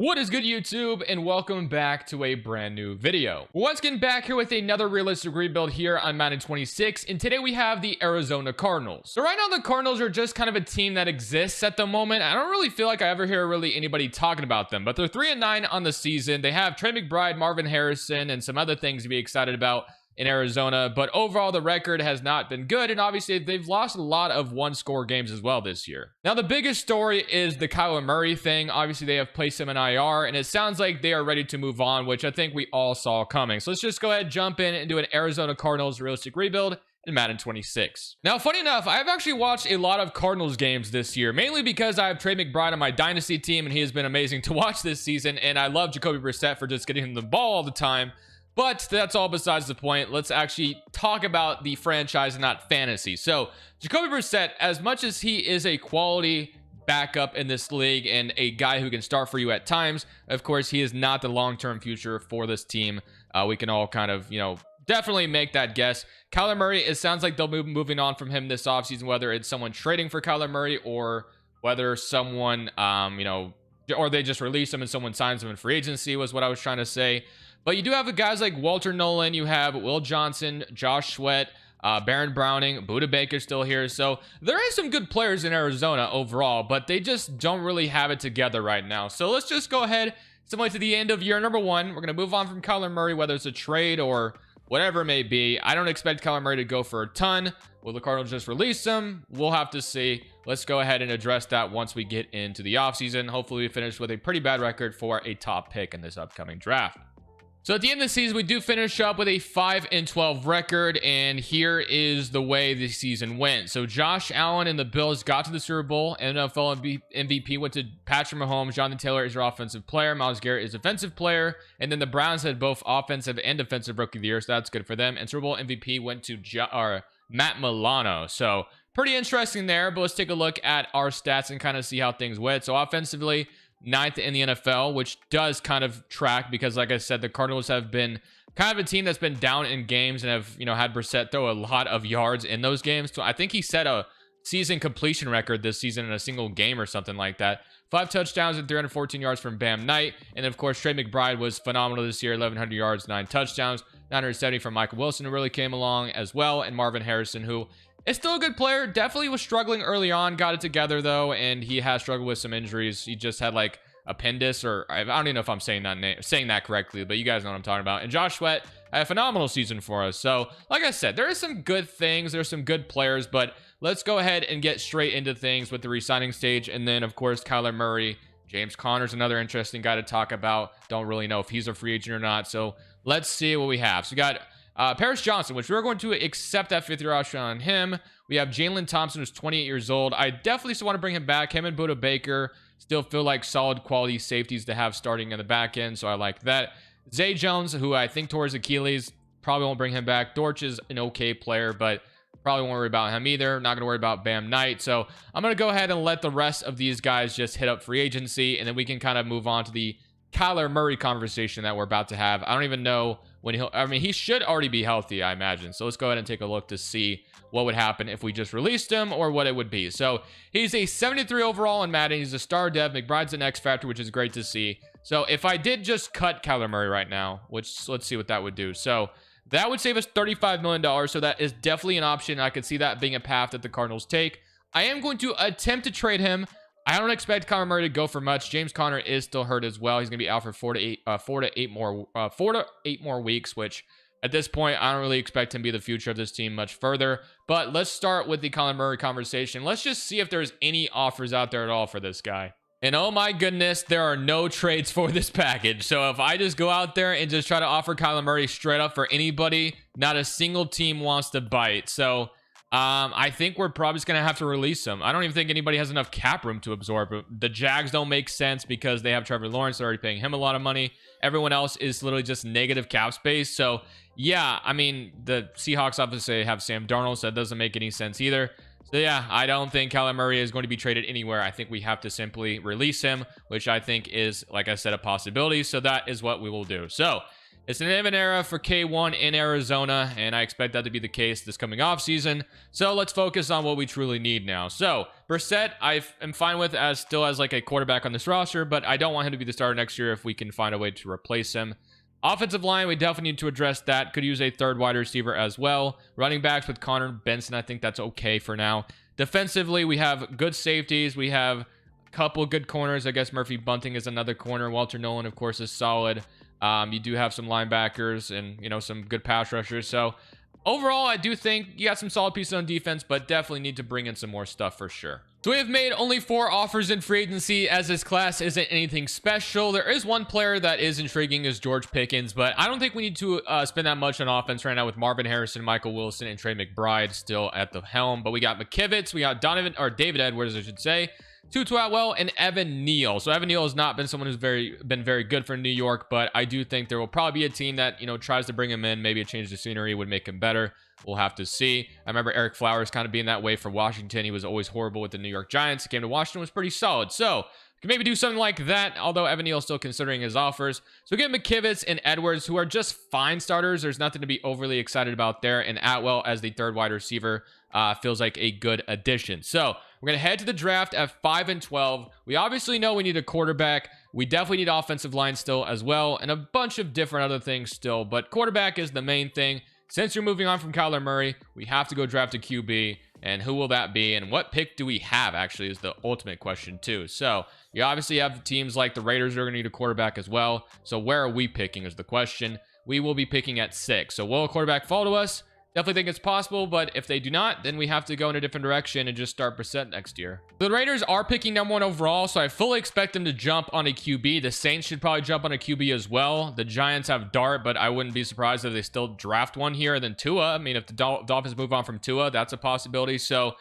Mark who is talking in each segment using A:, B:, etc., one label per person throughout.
A: What is good, YouTube, and welcome back to a brand new video. We're once again back here with another realistic rebuild here on Madden 26, and today we have the Arizona Cardinals. So right now the Cardinals are just kind of a team that exists at the moment. I don't really feel like I ever hear really anybody talking about them, but they're 3-9 on the season. They have Trey McBride, Marvin Harrison, and some other things to be excited about in Arizona, but overall the record has not been good, and obviously they've lost a lot of one-score games as well this year. Now the biggest story is the Kyler Murray thing. Obviously they have placed him in IR, and it sounds like they are ready to move on, which I think we all saw coming. So let's just go ahead, jump in, and do an Arizona Cardinals realistic rebuild in Madden 26. Now, funny enough, I've actually watched a lot of Cardinals games this year, mainly because I have Trey McBride on my dynasty team, and he has been amazing to watch this season, and I love Jacoby Brissett for just getting him the ball all the time. But that's all besides the point. Let's actually talk about the franchise and not fantasy. So Jacoby Brissett, as much as he is a quality backup in this league and a guy who can start for you at times, of course, he is not the long-term future for this team. We can all kind of, definitely make that guess. Kyler Murray, it sounds like they'll be moving on from him this offseason, whether it's someone trading for Kyler Murray or whether someone, or they just release him and someone signs him in free agency was what I was trying to say. But you do have guys like Walter Nolan, you have Will Johnson, Josh Sweat, Baron Browning, Buda Baker still here. So there is some good players in Arizona overall, but they just don't really have it together right now. So let's just go ahead, similar to the end of year number 1. We're going to move on from Kyler Murray, whether it's a trade or whatever it may be. I don't expect Kyler Murray to go for a ton. Will the Cardinals just release him? We'll have to see. Let's go ahead and address that once we get into the offseason. Hopefully we finish with a pretty bad record for a top pick in this upcoming draft. So at the end of the season, we do finish up with a 5-12 record, and here is the way the season went. So Josh Allen and the Bills got to the Super Bowl. NFL MVP went to Patrick Mahomes. Jonathan Taylor is your offensive player. Myles Garrett is defensive player. And then the Browns had both offensive and defensive rookie of the year, so that's good for them. And Super Bowl MVP went to Matt Milano. So pretty interesting there, but let's take a look at our stats and kind of see how things went. So offensively, 9th in the NFL, which does kind of track because, like I said, the Cardinals have been kind of a team that's been down in games and have, had Brissett throw a lot of yards in those games. So I think he set a season completion record this season in a single game or something like that. 5 touchdowns and 314 yards from Bam Knight. And of course, Trey McBride was phenomenal this year, 1,100 yards, 9 touchdowns, 970 from Michael Wilson, who really came along as well, and Marvin Harrison, who is still a good player. Definitely was struggling early on, got it together though, and he has struggled with some injuries. He just had like appendix, or I don't even know if I'm saying that correctly, but you guys know what I'm talking about. And Josh Sweat had a phenomenal season for us. So like I said, there is some good things, there's some good players, but let's go ahead and get straight into things with the re-signing stage. And then of course Kyler Murray. James Conner's another interesting guy to talk about. Don't really know if he's a free agent or not, so let's see what we have. So we got Paris Johnson, which we're going to accept that 5th year option on him. We have Jalen Thompson, who's 28 years old. I definitely still want to bring him back. Him and Buda Baker still feel like solid quality safeties to have starting in the back end, so I like that. Zay Jones, who I think tore his Achilles, probably won't bring him back. Dortch is an okay player, but probably won't worry about him either. Not going to worry about Bam Knight. So I'm going to go ahead and let the rest of these guys just hit up free agency, and then we can kind of move on to the Kyler Murray conversation that we're about to have. I don't even know when he should already be healthy, I imagine. So let's go ahead and take a look to see what would happen if we just released him or what it would be. So he's a 73 overall in Madden. He's a star dev. McBride's an X factor, which is great to see. So if I did just cut Kyler Murray right now, which let's see what that would do. So that would save us $35 million. So that is definitely an option. I could see that being a path that the Cardinals take. I am going to attempt to trade him. I don't expect Kyler Murray to go for much. James Conner is still hurt as well. He's going to be out for 4 to 8 more weeks, which at this point, I don't really expect him to be the future of this team much further. But let's start with the Kyler Murray conversation. Let's just see if there's any offers out there at all for this guy. And oh my goodness, there are no trades for this package. So if I just go out there and just try to offer Kyler Murray straight up for anybody, not a single team wants to bite. So I think we're probably just going to have to release him. I don't even think anybody has enough cap room to absorb. The Jags don't make sense because they have Trevor Lawrence. They're already paying him a lot of money. Everyone else is literally just negative cap space. So yeah, I mean, the Seahawks obviously have Sam Darnold, so that doesn't make any sense either. So yeah, I don't think Kyler Murray is going to be traded anywhere. I think we have to simply release him, which I think is, like I said, a possibility. So that is what we will do. So It's an even era for K1 in Arizona, and I expect that to be the case this coming offseason. So let's focus on what we truly need now. So Brissett, I am fine with still as like a quarterback on this roster, but I don't want him to be the starter next year if we can find a way to replace him. Offensive line, we definitely need to address that. Could use a third wide receiver as well. Running backs with Connor Benson, I think that's okay for now. Defensively, we have good safeties. We have a couple good corners. I guess Murphy Bunting is another corner. Walter Nolan, of course, is solid. You do have some linebackers and, you know, some good pass rushers. So overall, I do think you got some solid pieces on defense, but definitely need to bring in some more stuff for sure. So we have made only 4 offers in free agency, as this class isn't anything special. There is one player that is intriguing, is George Pickens, but I don't think we need to spend that much on offense right now with Marvin Harrison, Michael Wilson, and Trey McBride still at the helm. But we got McKivitz, we got David Edwards, I should say, Tutu Atwell, and Evan Neal. So Evan Neal has not been someone who's been very good for New York, but I do think there will probably be a team that, you know, tries to bring him in. Maybe a change of scenery would make him better. We'll have to see. I remember Eric Flowers kind of being that way for Washington. He was always horrible with the New York Giants. He came to Washington, was pretty solid. So can maybe do something like that, although Evan Neal is still considering his offers. So we get McKivitz and Edwards, who are just fine starters. There's nothing to be overly excited about there. And Atwell as the third wide receiver feels like a good addition. So we're going to head to the draft at 5 and 12. We obviously know we need a quarterback. We definitely need offensive line still as well, and a bunch of different other things still. But quarterback is the main thing. Since you're moving on from Kyler Murray, we have to go draft a QB. And who will that be? And what pick do we have, actually, is the ultimate question, too. So you obviously have teams like the Raiders who are going to need a quarterback as well. So where are we picking is the question. We will be picking at 6. So will a quarterback fall to us? Definitely think it's possible, but if they do not, then we have to go in a different direction and just start Brissett next year. The Raiders are picking number 1 overall, so I fully expect them to jump on a QB. The Saints should probably jump on a QB as well. The Giants have Dart, but I wouldn't be surprised if they still draft one here. And then Tua, I mean, if the Dolphins move on from Tua, that's a possibility. So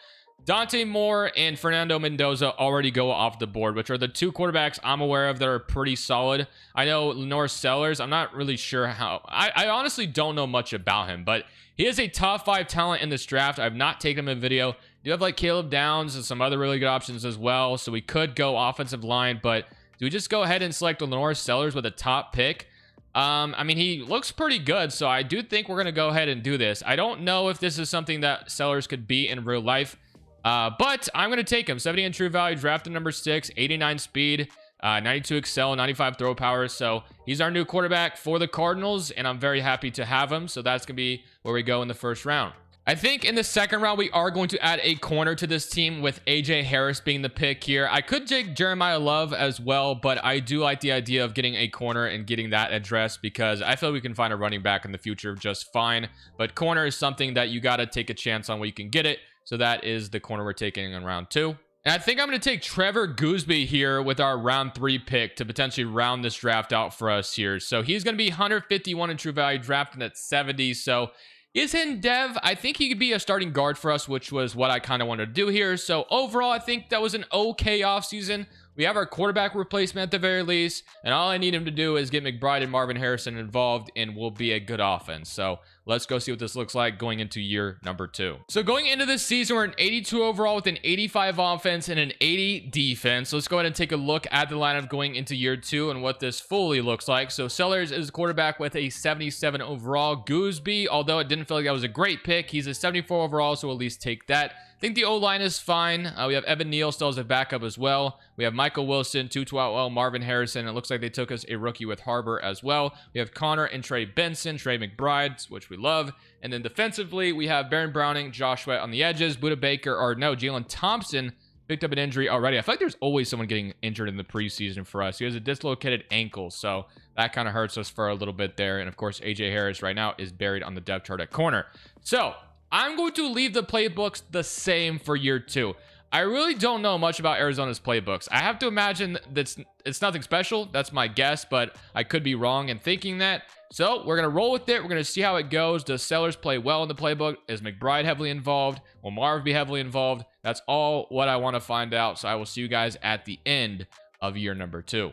A: Dante Moore and Fernando Mendoza already go off the board, which are the 2 quarterbacks I'm aware of that are pretty solid. I know Lenore Sellers, I'm not really sure how. I honestly don't know much about him, but he is a top 5 talent in this draft. I've not taken him in video. You have like Caleb Downs and some other really good options as well. So we could go offensive line, but do we just go ahead and select Lenore Sellers with a top pick? I mean, he looks pretty good, so I do think we're going to go ahead and do this. I don't know if this is something that Sellers could be in real life, but I'm going to take him. 70 in true value, drafted number 6, 89 speed, 92 excel, 95 throw power. So he's our new quarterback for the Cardinals, and I'm very happy to have him. So that's going to be where we go in the first round. I think in the second round, we are going to add a corner to this team with AJ Harris being the pick here. I could take Jeremiah Love as well, but I do like the idea of getting a corner and getting that addressed because I feel we can find a running back in the future just fine. But corner is something that you got to take a chance on where you can get it. So that is the corner we're taking in round 2. And I think I'm going to take Trevor Gooseby here with our round 3 pick to potentially round this draft out for us here. So he's going to be 151 in true value, drafted at 70. So is in dev. I think he could be a starting guard for us, which was what I kind of wanted to do here. So overall, I think that was an okay offseason. We have our quarterback replacement at the very least, and all I need him to do is get McBride and Marvin Harrison involved, and we'll be a good offense. So let's go see what this looks like going into year number 2. So going into this season, we're an 82 overall with an 85 offense and an 80 defense. Let's go ahead and take a look at the lineup going into year 2 and what this fully looks like. So Sellers is quarterback with a 77 overall. Gooseby, although it didn't feel like that was a great pick, he's a 74 overall, so at least take that. I think the O-line is fine. We have Evan Neal still as a backup as well. We have Michael Wilson, Tutu Atwell, Marvin Harrison. It looks like they took us a rookie with Harbor as well. We have Connor and Trey Benson, Trey McBride, which we love. And then defensively, we have Baron Browning, Josh Sweat on the edges, Jalen Thompson picked up an injury already. I feel like there's always someone getting injured in the preseason for us. He has a dislocated ankle, so that kind of hurts us for a little bit there. And of course, AJ Harris right now is buried on the depth chart at corner. So I'm going to leave the playbooks the same for year 2. I really don't know much about Arizona's playbooks. I have to imagine that it's nothing special. That's my guess, but I could be wrong in thinking that. So we're going to roll with it. We're going to see how it goes. Does Sellers play well in the playbook? Is McBride heavily involved? Will Marv be heavily involved? That's all what I want to find out. So I will see you guys at the end of year number 2.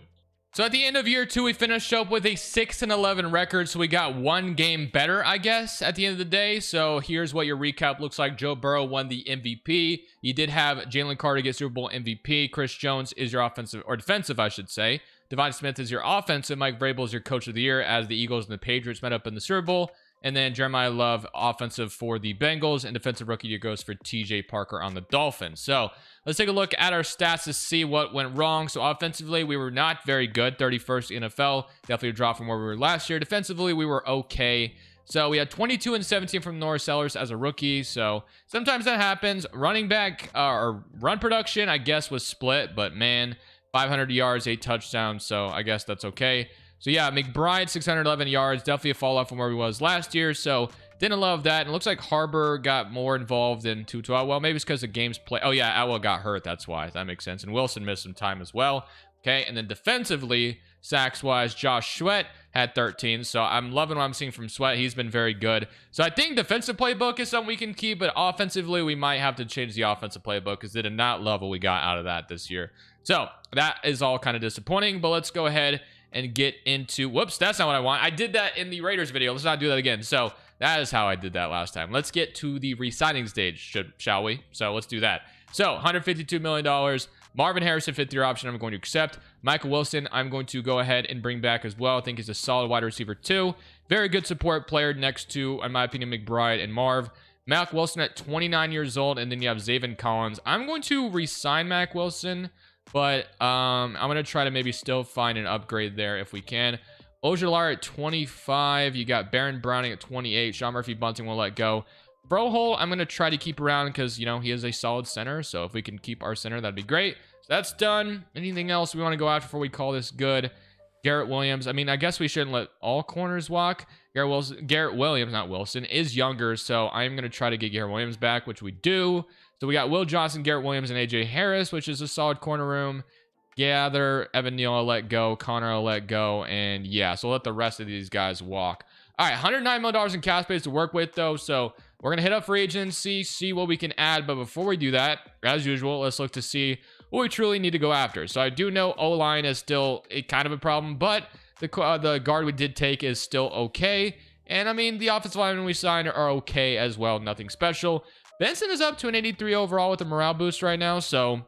A: So at the end of year 2, we finished up with a 6-11 record. So we got 1 game better, I guess, at the end of the day. So here's what your recap looks like. Joe Burrow won the MVP. You did have Jalen Carter get Super Bowl MVP. Chris Jones is your offensive, or defensive, I should say. Devon Smith is your offensive. Mike Vrabel is your coach of the year as the Eagles and the Patriots met up in the Super Bowl. And then Jeremiah Love, offensive for the Bengals, and defensive rookie year goes for TJ Parker on the Dolphins. So let's take a look at our stats to see what went wrong. So offensively, we were not very good, 31st NFL, definitely a drop from where we were last year. Defensively, we were okay. So we had 22 and 17 from Norris Sellers as a rookie. So sometimes that happens. Running back or run production, I guess, was split, but man, 500 yards, 8 touchdowns. So I guess that's okay. So yeah, McBride, 611 yards, definitely a fall off from where he was last year. So didn't love that. And it looks like Harbor got more involved in 212. Well, maybe it's because the game's play. Oh yeah, Atwell got hurt. That's why. That makes sense. And Wilson missed some time as well. Okay, and then defensively, sacks-wise, Josh Sweat had 13. So I'm loving what I'm seeing from Sweat. He's been very good. So I think defensive playbook is something we can keep, but offensively, we might have to change the offensive playbook because they did not love what we got out of that this year. So that is all kind of disappointing, but let's go ahead and get into, whoops, that's not what I want. I did that in the Raiders video. Let's not do that again. So that is how I did that last time. Let's get to the re-signing stage, shall we? So let's do that. So $152 million. Marvin Harrison, 5th-year option, I'm going to accept. Michael Wilson, I'm going to go ahead and bring back as well. I think he's a solid wide receiver too. Very good support player next to, in my opinion, McBride and Marv. Mac Wilson at 29 years old, and then you have Zaven Collins. I'm going to re-sign Mac Wilson, but I'm going to try to maybe still find an upgrade there if we can. Ojulari at 25. You got Baron Browning at 28. Sean Murphy Bunting will let go. Brohol, I'm going to try to keep around because, you know, he is a solid center. So if we can keep our center, that'd be great. So that's done. Anything else we want to go after before we call this good? Garrett Williams. I mean, I guess we shouldn't let all corners walk. Garrett Williams, not Wilson, is younger. So I'm going to try to get Garrett Williams back, which we do. So we got Will Johnson, Garrett Williams, and AJ Harris, which is a solid corner room. Gather, Evan Neal, I'll let go. Connor, I'll let go. And yeah, so we'll let the rest of these guys walk. All right, $109 million in cap space to work with, though. So we're going to hit up free agency, see what we can add. But before we do that, as usual, let's look to see what we truly need to go after. So I do know O-line is still kind of a problem, but the guard we did take is still okay. And I mean, the offensive linemen we signed are okay as well. Nothing special. Benson is up to an 83 overall with a morale boost right now. So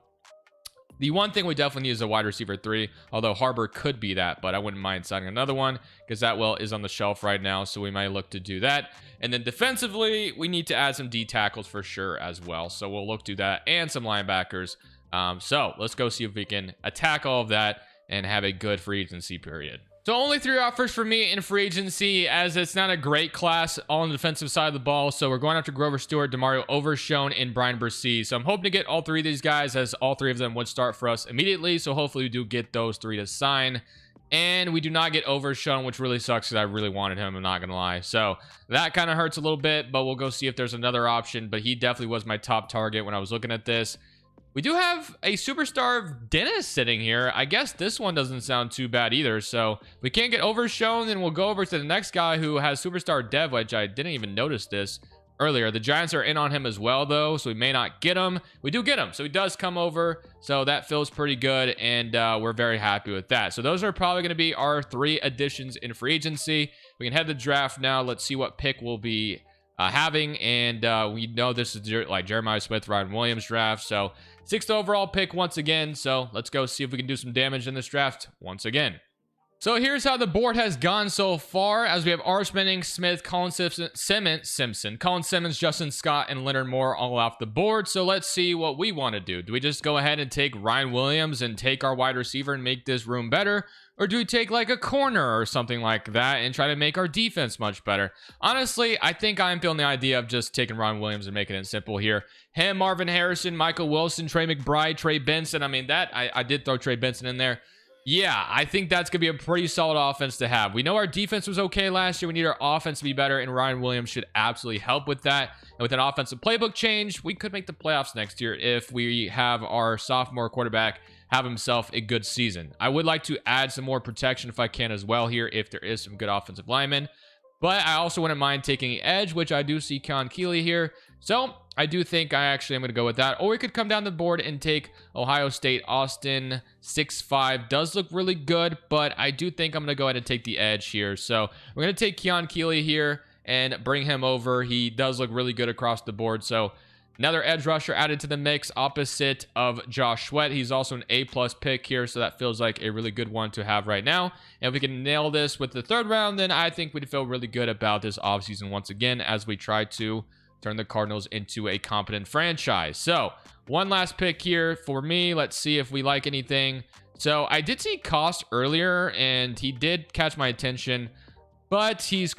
A: the one thing we definitely need is a wide receiver 3, although Harbor could be that, but I wouldn't mind signing another one because that well is on the shelf right now, so we might look to do that. And then defensively, we need to add some D tackles for sure as well, so we'll look to that and some linebackers. So let's go see if we can attack all of that and have a good free agency period. So only 3 offers for me in free agency, as it's not a great class all on the defensive side of the ball. So we're going after Grover Stewart, Demario Overshown, and Brian Bursey. So I'm hoping to get all 3 of these guys, as all 3 of them would start for us immediately. So hopefully we do get those 3 to sign. And we do not get Overshown, which really sucks because I really wanted him, I'm not going to lie. So that kind of hurts a little bit, but we'll go see if there's another option. But he definitely was my top target when I was looking at this. We do have a superstar Dennis sitting here. I guess this one doesn't sound too bad either. So we can't get Overshown, then we'll go over to the next guy who has superstar Dev, which I didn't even notice this earlier. The Giants are in on him as well, though, so we may not get him. We do get him, so he does come over. So that feels pretty good, and we're very happy with that. So those are probably going to be our 3 additions in free agency. We can head to the draft now. Let's see what pick we'll be having, and we know this is like Jeremiah Smith, Ryan Williams draft. So 6th overall pick once again. So let's go see if we can do some damage in this draft once again. So here's how the board has gone so far, as we have Arch Manning, Smith, Colin Simpson, Colin Simmons, Justin Scott, and Leonard Moore all off the board. So let's see what we want to do. Do we just go ahead and take Ryan Williams and take our wide receiver and make this room better? Or do we take like a corner or something like that and try to make our defense much better? Honestly, I think I'm feeling the idea of just taking Ryan Williams and making it simple here. Him, Marvin Harrison, Michael Wilson, Trey McBride, Trey Benson. I mean, that I did throw Trey Benson in there. Yeah, I think that's going to be a pretty solid offense to have. We know our defense was okay last year. We need our offense to be better, and Ryan Williams should absolutely help with that. And with an offensive playbook change, we could make the playoffs next year if we have our sophomore quarterback have himself a good season. I would like to add some more protection if I can as well here, if there is some good offensive linemen. But I also wouldn't mind taking edge, which I do see Keon Keeley here. So I do think I actually am going to go with that. Or we could come down the board and take Ohio State Austin 6'5". Does look really good, but I do think I'm going to go ahead and take the edge here. So we're going to take Keon Keeley here and bring him over. He does look really good across the board. So Another edge rusher added to the mix opposite of Josh Sweat. He's also an A-plus pick here, so that feels like a really good one to have right now. And if we can nail this with the 3rd round, then I think we'd feel really good about this offseason once again as we try to turn the Cardinals into a competent franchise. So, one last pick here for me. Let's see if we like anything. So, I did see Cost earlier, and he did catch my attention, but he's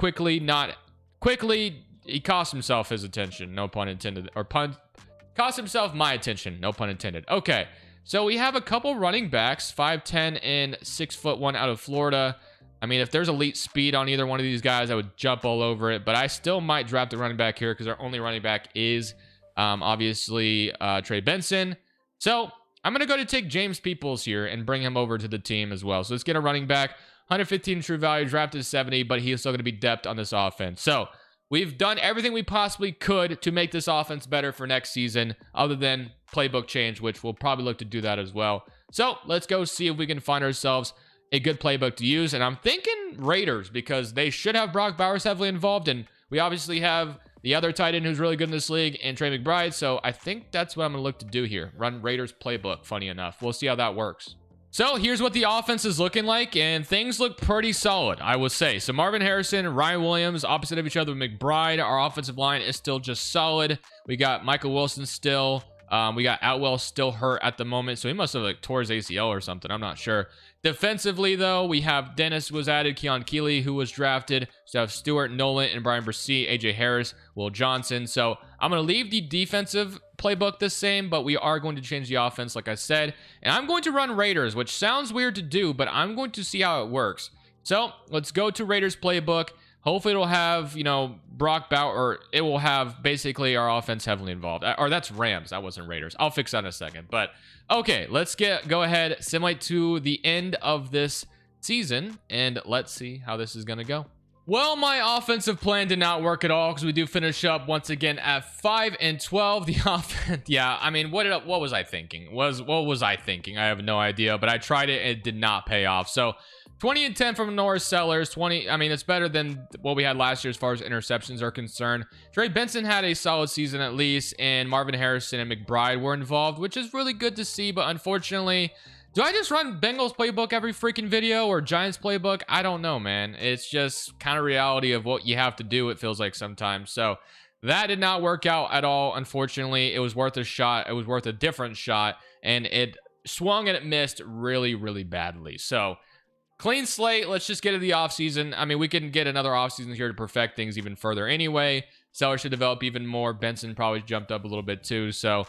A: he cost himself his attention, no pun intended, or cost himself my attention, no pun intended. Okay, so we have a couple running backs, 5'10" and 6'1" out of Florida. I mean, if there's elite speed on either one of these guys, I would jump all over it, but I still might draft the running back here because our only running back is obviously Trey Benson. So I'm going to go to take James Peoples here and bring him over to the team as well. So let's get a running back, 115 true value, drafted 70, but he's still going to be depth on this offense. So we've done everything we possibly could to make this offense better for next season, other than playbook change, which we'll probably look to do that as well. So let's go see if we can find ourselves a good playbook to use. And I'm thinking Raiders, because they should have Brock Bowers heavily involved. And we obviously have the other tight end who's really good in this league, and Trey McBride. So I think that's what I'm going to look to do here. Run Raiders playbook, funny enough. We'll see how that works. So here's what the offense is looking like, and things look pretty solid, I will say. So Marvin Harrison, Ryan Williams, opposite of each other with McBride. Our offensive line is still just solid. We got Michael Wilson still. We got Outwell still hurt at the moment, so he must have like tore his ACL or something. I'm not sure. Defensively, though, we have Dennis was added, Keon Keeley, who was drafted. So we have Stewart, Nolan, and Brian Bresee, AJ Harris, Will Johnson. So I'm going to leave the defensive playbook the same, but we are going to change the offense, like I said. And I'm going to run Raiders, which sounds weird to do, but I'm going to see how it works. So let's go to Raiders playbook. Hopefully it'll have, Brock Bauer, or it will have basically our offense heavily involved. Or that's Rams. That wasn't Raiders. I'll fix that in a second. But okay, let's go ahead, simulate to the end of this season, and let's see how this is going to go. Well, my offensive plan did not work at all because we do finish up once again at 5-12. The offense, yeah, I mean, what was I thinking? What was I thinking? I have no idea, but I tried it and it did not pay off. So 20-10 from Norris Sellers. 20, I mean, it's better than what we had last year as far as interceptions are concerned. Trey Benson had a solid season at least, and Marvin Harrison and McBride were involved, which is really good to see. But unfortunately, do I just run Bengals playbook every freaking video, or Giants playbook? I don't know, man. It's just kind of reality of what you have to do, it feels like sometimes. So that did not work out at all. Unfortunately, it was worth a shot. It was worth a different shot, and it swung and it missed really, really badly. So clean slate. Let's just get to the offseason. I mean, we can get another offseason here to perfect things even further anyway. Seller should develop even more. Benson probably jumped up a little bit too. So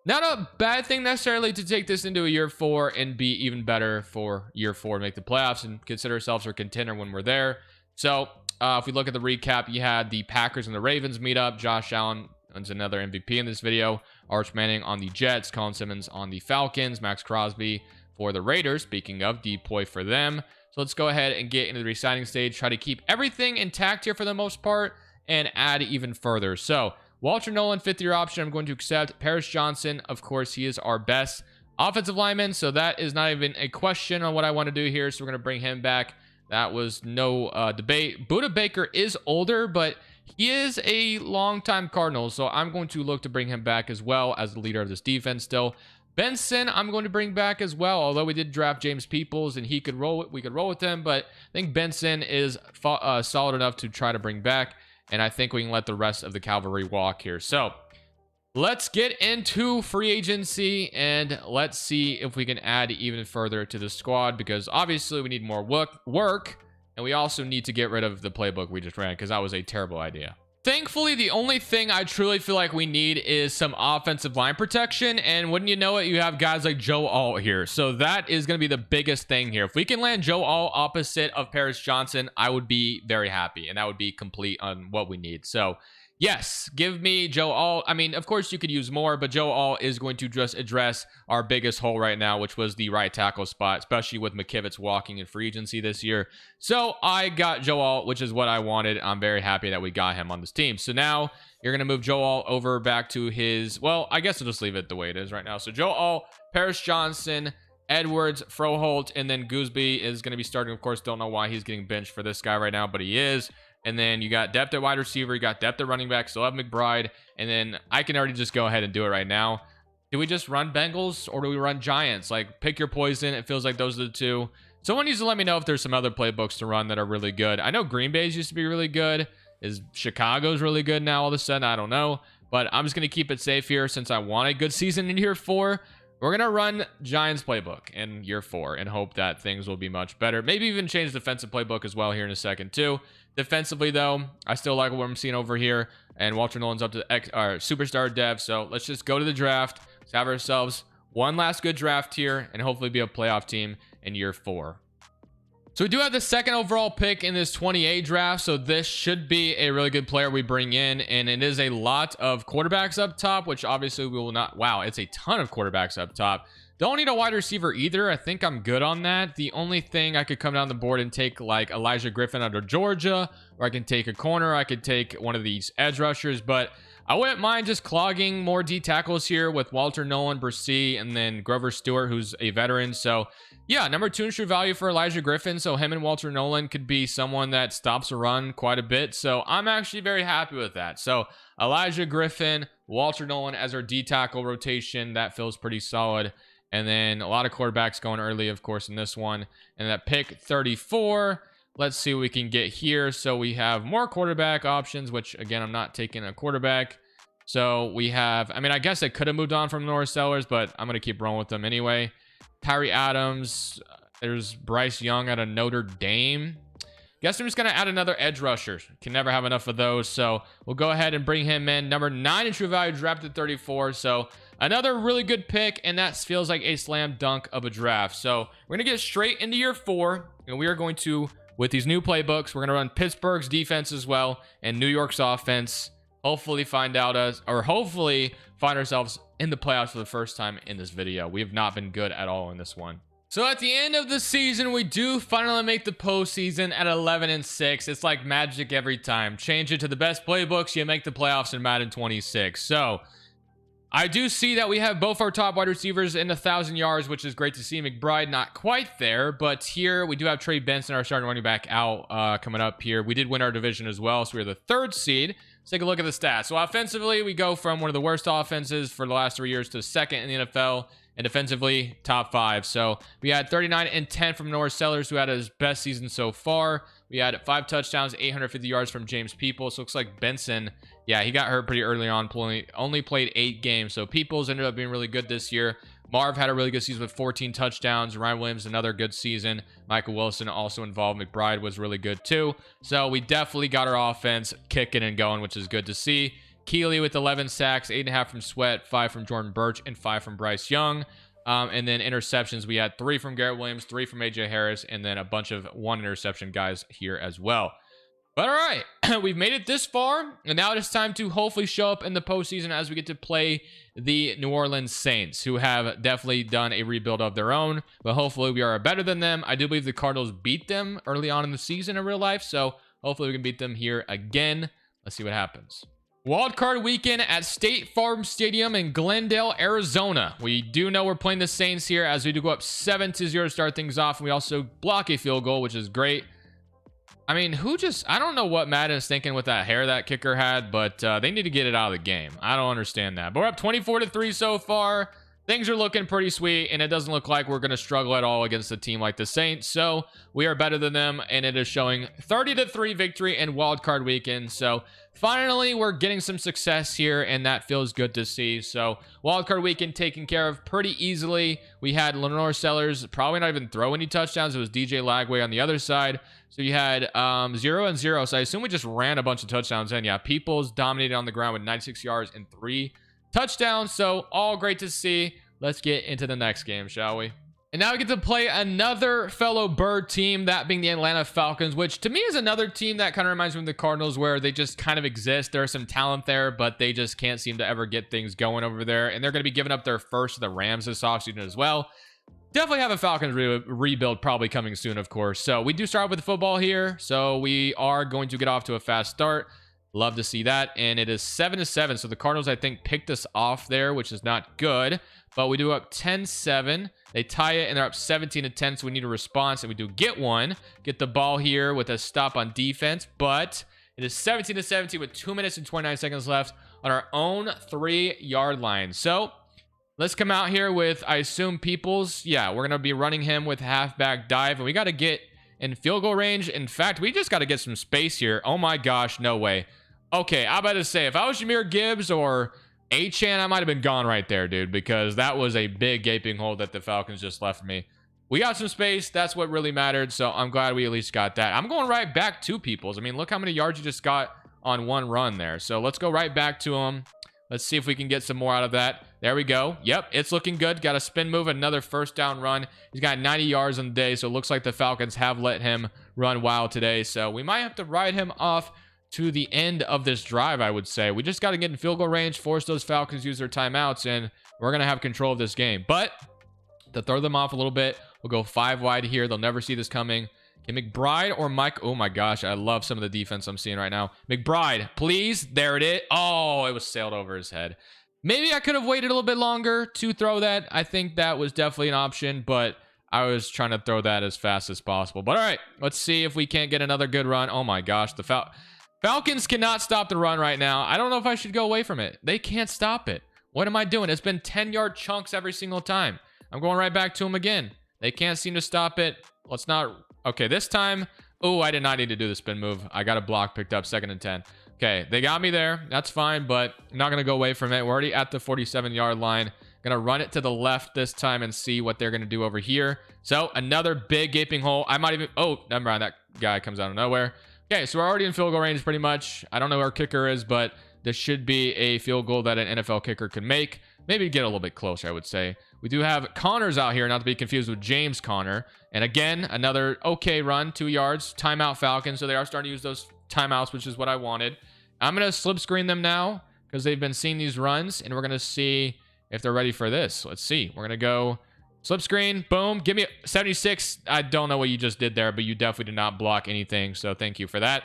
A: not a bad thing necessarily to take this into a year 4 and be even better for year 4 to make the playoffs and consider ourselves a contender when we're there. So if we look at the recap, you had the Packers and the Ravens meet up. Josh Allen is another MVP in this video. Arch Manning on the Jets. Colin Simmons on the Falcons. Max Crosby for the Raiders. Speaking of, deploy for them. So let's go ahead and get into the re-signing stage. Try to keep everything intact here for the most part and add even further. So Walter Nolan, 5th-year option, I'm going to accept. Paris Johnson, of course, he is our best offensive lineman, so that is not even a question on what I want to do here. So we're going to bring him back. That was no debate. Buda Baker is older, but he is a longtime Cardinal, so I'm going to look to bring him back as well as the leader of this defense still. Benson, I'm going to bring back as well, although we did draft James Peoples and we could roll with him, but I think Benson is solid enough to try to bring back. And I think we can let the rest of the cavalry walk here. So let's get into free agency and let's see if we can add even further to the squad, because obviously we need more work, and we also need to get rid of the playbook we just ran because that was a terrible idea. Thankfully, the only thing I truly feel like we need is some offensive line protection, and wouldn't you know it, you have guys like Joe Alt here. So that is going to be the biggest thing here. If we can land Joe Alt opposite of Paris Johnson, I would be very happy, and that would be complete on what we need. So yes, give me Joe Alt. I mean, of course you could use more, but Joe Alt is going to just address our biggest hole right now, which was the right tackle spot, especially with McKivitz walking in free agency this year. So I got Joe Alt, which is what I wanted. I'm very happy that we got him on this team. So now you're going to move Joe Alt over back to his, well, I guess I'll just leave it the way it is right now. So Joe Alt, Paris Johnson, Edwards, Froholt, and then Gooseby is going to be starting. Of course, don't know why he's getting benched for this guy right now, but he is. And then you got depth at wide receiver, you got depth at running back, still have McBride, and then I can already just go ahead and do it right now. Do we just run Bengals or do we run Giants? Like, pick your poison. It feels like those are the two. Someone needs to let me know if there's some other playbooks to run that are really good. I know Green Bay's used to be really good. Is Chicago's really good now all of a sudden? I don't know. But I'm just going to keep it safe here since I want a good season in year 4. We're going to run Giants playbook in year 4 and hope that things will be much better. Maybe even change defensive playbook as well here in a second too. Defensively though, I still like what I'm seeing over here. And Walter Nolan's up to superstar dev. So let's just go to the draft. Let's have ourselves one last good draft here and hopefully be a playoff team in year 4. So we do have the second overall pick in this 28 draft. So this should be a really good player we bring in. And it is a lot of quarterbacks up top, which obviously we will not. Wow, it's a ton of quarterbacks up top. Don't need a wide receiver either. I think I'm good on that. The only thing I could come down the board and take like Elijah Griffin out of Georgia, or I can take a corner. I could take one of these edge rushers, but I wouldn't mind just clogging more D tackles here with Walter Nolan, Brissy, and then Grover Stewart, who's a veteran. So yeah, number 2 in true value for Elijah Griffin. So him and Walter Nolan could be someone that stops a run quite a bit. So I'm actually very happy with that. So Elijah Griffin, Walter Nolan as our D tackle rotation, that feels pretty solid. And then a lot of quarterbacks going early, of course, in this one. And that pick 34, let's see what we can get here. So we have more quarterback options, which again, I'm not taking a quarterback. So we have, I mean, I guess I could have moved on from Norris Sellers, but I'm going to keep rolling with them anyway. Tyree Adams, there's Bryce Young out of Notre Dame. Guess I'm just going to add another edge rusher. Can never have enough of those. So we'll go ahead and bring him in. Number 9 in true value, drafted 34. So another really good pick, and that feels like a slam dunk of a draft. So we're going to get straight into year 4, and we are going to, with these new playbooks, we're going to run Pittsburgh's defense as well and New York's offense. Hopefully find ourselves in the playoffs for the first time in this video. We have not been good at all in this one. So at the end of the season, we do finally make the postseason at 11-6. It's like magic every time. Change it to the best playbooks, you make the playoffs in Madden 26. So I do see that we have both our top wide receivers in 1,000 yards, which is great to see. McBride not quite there, but here we do have Trey Benson, our starting running back, out coming up here. We did win our division as well, so we're the 3rd seed. Let's take a look at the stats. So offensively, we go from one of the worst offenses for the last 3 years to 2nd in the NFL. And defensively, top 5. So we had 39 and 10 from Norris Sellers, who had his best season so far. We had 5 touchdowns, 850 yards from James Peoples. So it looks like Benson, yeah, he got hurt pretty early on, only played 8 games. So Peoples ended up being really good this year. Marv had a really good season with 14 touchdowns. Ryan Williams, another good season. Michael Wilson also involved. McBride was really good too. So we definitely got our offense kicking and going, which is good to see. Keeley with 11 sacks, 8.5 from Sweat, 5 from Jordan Birch, and 5 from Bryce Young. And then interceptions, we had 3 from Garrett Williams, 3 from AJ Harris, and then a bunch of 1 interception guys here as well. But all right, we've made it this far, and now it's time to hopefully show up in the postseason as we get to play the New Orleans Saints, who have definitely done a rebuild of their own, but hopefully we are better than them. I do believe the Cardinals beat them early on in the season in real life, so hopefully we can beat them here again. Let's see what happens. Wildcard weekend at State Farm Stadium in Glendale, Arizona. We do know we're playing the Saints here as we do go up 7-0 to start things off. And we also block a field goal, which is great. I mean, I don't know what Madden is thinking with that hair that kicker had, but they need to get it out of the game. I don't understand that. But we're up 24-3 so far. Things are looking pretty sweet, and it doesn't look like we're going to struggle at all against a team like the Saints. So we are better than them, and it is showing 30-3 victory in wildcard weekend. So finally, we're getting some success here, and that feels good to see. So wildcard weekend taken care of pretty easily. We had Lenore Sellers probably not even throw any touchdowns. It was DJ Lagway on the other side. So you had 0-0. So I assume we just ran a bunch of touchdowns in. Yeah, Peoples dominated on the ground with 96 yards and 3 touchdowns. So all great to see. Let's get into the next game, shall we? And now we get to play another fellow Bird team, that being the Atlanta Falcons, which to me is another team that kind of reminds me of the Cardinals, where they just kind of exist. There's some talent there, but they just can't seem to ever get things going over there. And they're going to be giving up their first to the Rams this offseason as well. Definitely have a Falcons rebuild probably coming soon, of course. So we do start with the football here. So we are going to get off to a fast start. Love to see that. And it is 7-7. So the Cardinals, I think, picked us off there, which is not good. But we do up 10-7. They tie it, and they're up 17-10. So we need a response, and we do get one. Get the ball here with a stop on defense. But it is 17-17 with 2 minutes and 29 seconds left on our own 3-yard line. So let's come out here with, I assume, Peoples. Yeah, we're going to be running him with halfback dive. And we got to get in field goal range. In fact, we just got to get some space here. Oh my gosh, no way. Okay, I'm about to say, if I was Jahmyr Gibbs or Achane, I might have been gone right there, dude, because that was a big gaping hole that the Falcons just left me. We got some space. That's what really mattered, so I'm glad we at least got that. I'm going right back to Peoples. I mean, look how many yards you just got on one run there. So let's go right back to him. Let's see if we can get some more out of that. There we go. Yep, it's looking good. Got a spin move, another first down run. He's got 90 yards on the day, so it looks like the Falcons have let him run wild today. So we might have to ride him off to the end of this drive, I would say. We just got to get in field goal range, force those Falcons use their timeouts, and we're going to have control of this game. But to throw them off a little bit, we'll go 5 wide here. They'll never see this coming. Okay, McBride or Mike. Oh my gosh, I love some of the defense I'm seeing right now. McBride, please. There it is. Oh, it was sailed over his head. Maybe I could have waited a little bit longer to throw that. I think that was definitely an option, but I was trying to throw that as fast as possible. But all right, let's see if we can't get another good run. Oh my gosh, the Falcons cannot stop the run right now. I don't know if I should go away from it. They can't stop it. What am I doing? It's been 10-yard chunks every single time. I'm going right back to them again. They can't seem to stop it. Let's not. Okay, this time. Oh, I did not need to do the spin move. I got a block picked up, 2nd and 10. Okay, they got me there. That's fine, but I'm not going to go away from it. We're already at the 47-yard line. Going to run it to the left this time and see what they're going to do over here. So another big gaping hole. I might even. Oh, never mind. That guy comes out of nowhere. Okay, so we're already in field goal range pretty much. I don't know where our kicker is, but this should be a field goal that an NFL kicker could make. Maybe get a little bit closer, I would say. We do have Connors out here, not to be confused with James Conner. And again, another okay run, 2 yards. Timeout Falcons, so they are starting to use those timeouts, which is what I wanted. I'm going to slip screen them now because they've been seeing these runs, and we're going to see if they're ready for this. Let's see. We're going to go slip screen. Boom. Give me 76. I don't know what you just did there, but you definitely did not block anything, so thank you for that.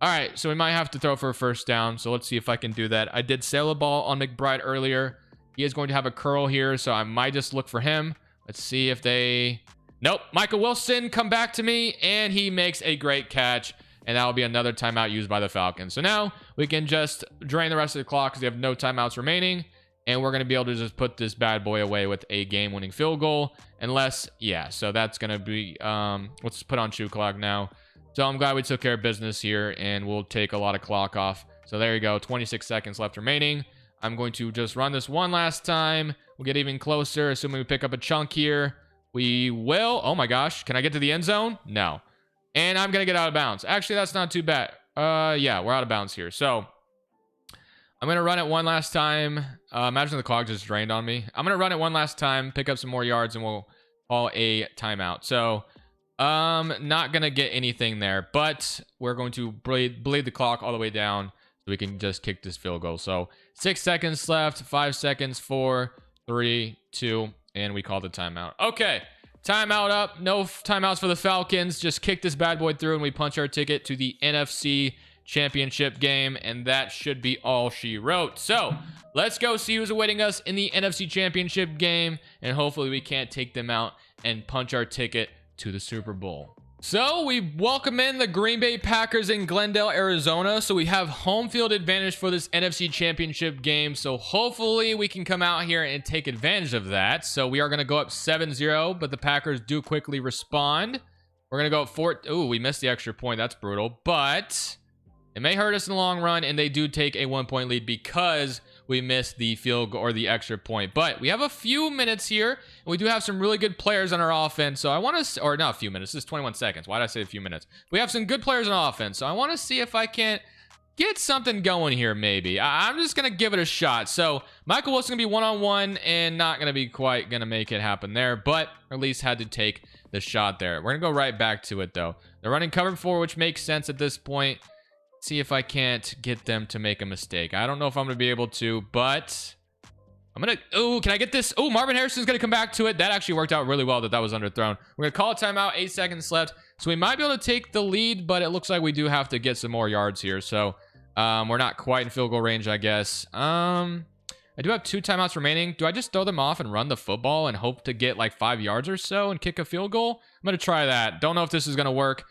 A: All right, so we might have to throw for a first down, so let's see if I can do that. I did sail a ball on McBride earlier. He is going to have a curl here, so I might just look for him. Let's see if they... Nope. Michael Wilson, come back to me, and he makes a great catch, and that will be another timeout used by the Falcons. So now we can just drain the rest of the clock because we have no timeouts remaining, and we're going to be able to just put this bad boy away with a game-winning field goal, unless... Yeah, so that's going to be... let's put on shoe clock now. So I'm glad we took care of business here, and we'll take a lot of clock off. So there you go, 26 seconds left remaining. I'm going to just run this one last time. We'll get even closer, assuming we pick up a chunk here. We will. Oh my gosh. Can I get to the end zone? No. And I'm going to get out of bounds. Actually, that's not too bad. Yeah, we're out of bounds here. So I'm going to run it one last time. Imagine the clock just drained on me. I'm going to run it one last time, pick up some more yards, and we'll call a timeout. So not going to get anything there, but we're going to bleed the clock all the way down. We can just kick this field goal. So 6 seconds left, 5 seconds, 4, 3, 2, and we call the timeout. Okay, timeout up. No timeouts for the Falcons. Just kick this bad boy through, and we punch our ticket to the NFC Championship game, and that should be all she wrote. So let's go see who's awaiting us in the NFC Championship game, and hopefully we can't take them out and punch our ticket to the Super Bowl. So we welcome in the Green Bay Packers in Glendale, Arizona. So we have home field advantage for this NFC Championship game. So hopefully we can come out here and take advantage of that. So we are going to go up 7-0, but the Packers do quickly respond. We're going to go up 4. Ooh, we missed the extra point. That's brutal, but it may hurt us in the long run, and they do take a 1-point lead because we missed the field goal or the extra point. But we have a few minutes here, and we do have some really good players on our offense. So I want to, or not a few minutes, this is 21 seconds. Why did I say a few minutes? We have some good players on offense, so I want to see if I can't get something going here maybe. I'm just going to give it a shot. So Michael Wilson going to be one-on-one and not going to be quite going to make it happen there, but at least had to take the shot there. We're going to go right back to it, though. They're running cover 4, which makes sense at this point. See if I can't get them to make a mistake. I don't know if I'm going to be able to, but I'm going to... Oh, can I get this? Oh, Marvin Harrison's going to come back to it. That actually worked out really well that was underthrown. We're going to call a timeout. 8 seconds left. So we might be able to take the lead, but it looks like we do have to get some more yards here. So We're not quite in field goal range, I guess. I do have 2 timeouts remaining. Do I just throw them off and run the football and hope to get like 5 yards or so and kick a field goal? I'm going to try that. Don't know if this is going to work.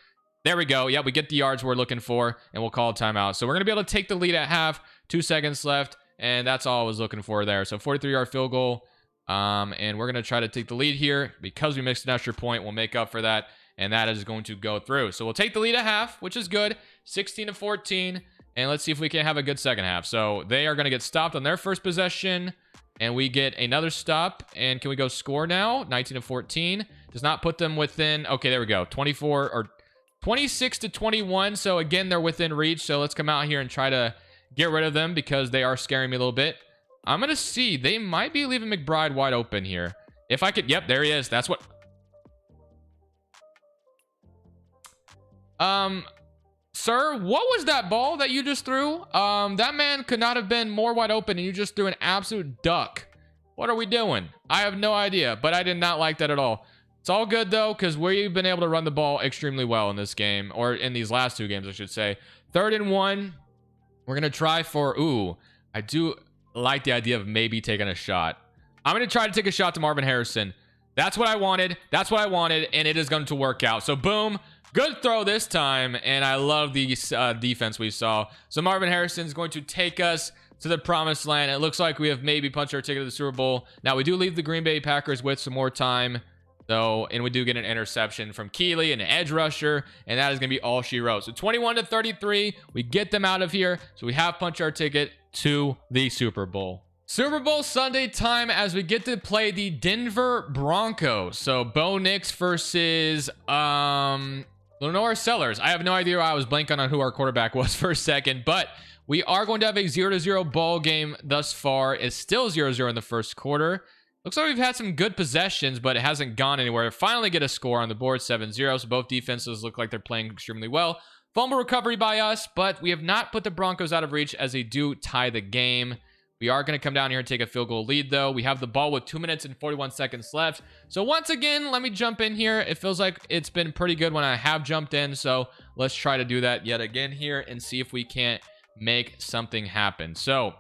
A: There we go. Yeah, we get the yards we're looking for, and we'll call a timeout. So we're going to be able to take the lead at half. 2 seconds left, and that's all I was looking for there. So 43-yard field goal, and we're going to try to take the lead here. Because we missed an extra point, we'll make up for that, and that is going to go through. So we'll take the lead at half, which is good. 16-14, and let's see if we can have a good second half. So they are going to get stopped on their first possession, and we get another stop. And can we go score now? 19-14 does not put them within. Okay, there we go. 24 or 26-21. So again, they're within reach. So let's come out here and try to get rid of them because they are scaring me a little bit. I'm going to see. They might be leaving McBride wide open here. If I could. Yep, there he is. That's what. Sir, what was that ball that you just threw? That man could not have been more wide open, and you just threw an absolute duck. What are we doing? I have no idea, but I did not like that at all. It's all good, though, because we've been able to run the ball extremely well in this game, or in these last 2 games, I should say. 3rd and 1. We're going to try for... Ooh, I do like the idea of maybe taking a shot. I'm going to try to take a shot to Marvin Harrison. That's what I wanted. That's what I wanted, and it is going to work out. So, boom. Good throw this time, and I love the defense we saw. So Marvin Harrison is going to take us to the promised land. It looks like we have maybe punched our ticket to the Super Bowl. Now, we do leave the Green Bay Packers with some more time, though, and we do get an interception from Keeley, an edge rusher, and that is going to be all she wrote. So 21-33, we get them out of here. So we have punched our ticket to the Super Bowl. Super Bowl Sunday time as we get to play the Denver Broncos. So Bo Nix versus Lenore Sellers. I have no idea why I was blanking on who our quarterback was for a second, but we are going to have a 0-0 ball game thus far. It's still 0-0 in the first quarter. Looks like we've had some good possessions, but it hasn't gone anywhere. Finally get a score on the board, 7-0. So both defenses look like they're playing extremely well. Fumble recovery by us, but we have not put the Broncos out of reach as they do tie the game. We are going to come down here and take a field goal lead, though. We have the ball with 2 minutes and 41 seconds left. So once again, let me jump in here. It feels like it's been pretty good when I have jumped in. So let's try to do that yet again here and see if we can't make something happen. So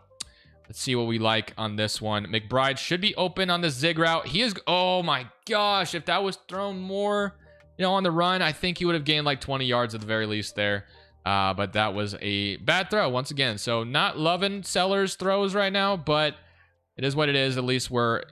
A: let's see what we like on this one. McBride should be open on the zig route. He is. Oh my gosh. If that was thrown more, on the run, I think he would have gained like 20 yards at the very least there. But that was a bad throw once again. So not loving Sellers' throws right now, but it is what it is. At least we're,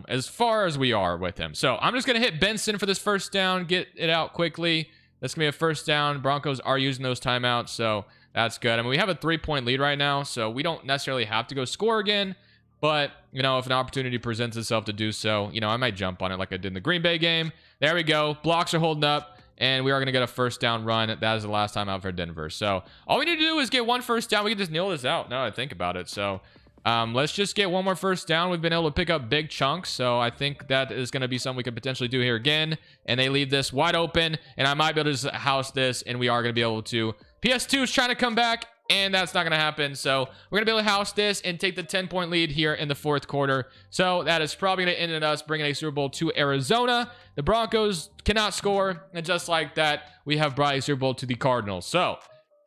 A: as far as we are with him. So I'm just going to hit Benson for this first down, get it out quickly. That's going to be a first down. Broncos are using those timeouts, so that's good. I mean, we have a 3-point lead right now, so we don't necessarily have to go score again. But, if an opportunity presents itself to do so, I might jump on it like I did in the Green Bay game. There we go. Blocks are holding up. And we are going to get a first down run. That is the last time out for Denver. So all we need to do is get one first down. We can just kneel this out now that I think about it. So let's just get one more first down. We've been able to pick up big chunks. So I think that is going to be something we could potentially do here again. And they leave this wide open. And I might be able to just house this. And we are going to be able to. PS2 is trying to come back. And that's not going to happen. So we're going to be able to house this and take the 10-point lead here in the fourth quarter. So that is probably going to end in us bringing a Super Bowl to Arizona. The Broncos cannot score. And just like that, we have brought a Super Bowl to the Cardinals. So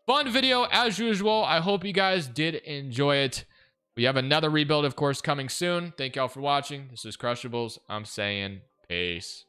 A: fun video as usual. I hope you guys did enjoy it. We have another rebuild, of course, coming soon. Thank y'all for watching. This is Crushables. I'm saying peace.